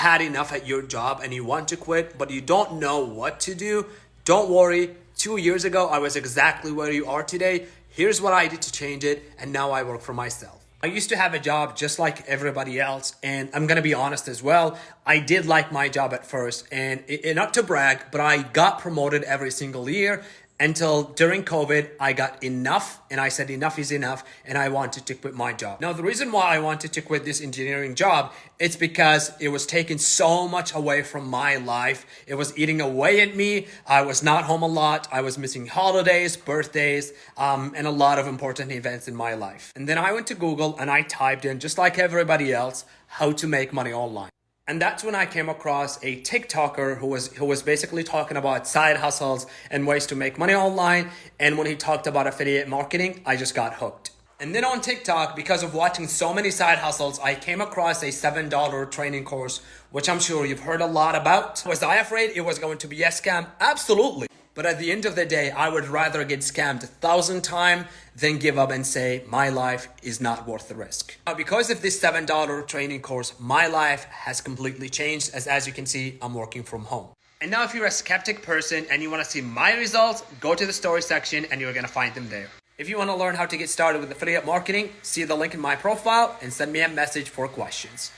had enough at your job and you want to quit, but you don't know what to do, don't worry. 2 years ago, I was exactly where you are today. Here's what I did to change it, and now I work for myself. I used to have a job just like everybody else, and I'm gonna be honest as well. I did like my job at first, and not to brag, but I got promoted every single year until during COVID, I got enough, and I said enough is enough, and I wanted to quit my job. Now, the reason why I wanted to quit this engineering job, it's because it was taking so much away from my life. It was eating away at me. I was not home a lot. I was missing holidays, birthdays, and a lot of important events in my life. And then I went to Google and I typed in, just like everybody else, how to make money online. And that's when I came across a TikToker who was basically talking about side hustles and ways to make money online. And when he talked about affiliate marketing, I just got hooked. And then on TikTok, because of watching so many side hustles, I came across a $7 training course, which I'm sure you've heard a lot about. Was I afraid it was going to be a scam? Absolutely. But at the end of the day, I would rather get scammed 1,000 times than give up and say my life is not worth the risk. Now, because of this $7 training course, my life has completely changed. As you can see, I'm working from home. And now if you're a skeptic person and you want to see my results, go to the story section and you're going to find them there. If you want to learn how to get started with affiliate marketing, see the link in my profile and send me a message for questions.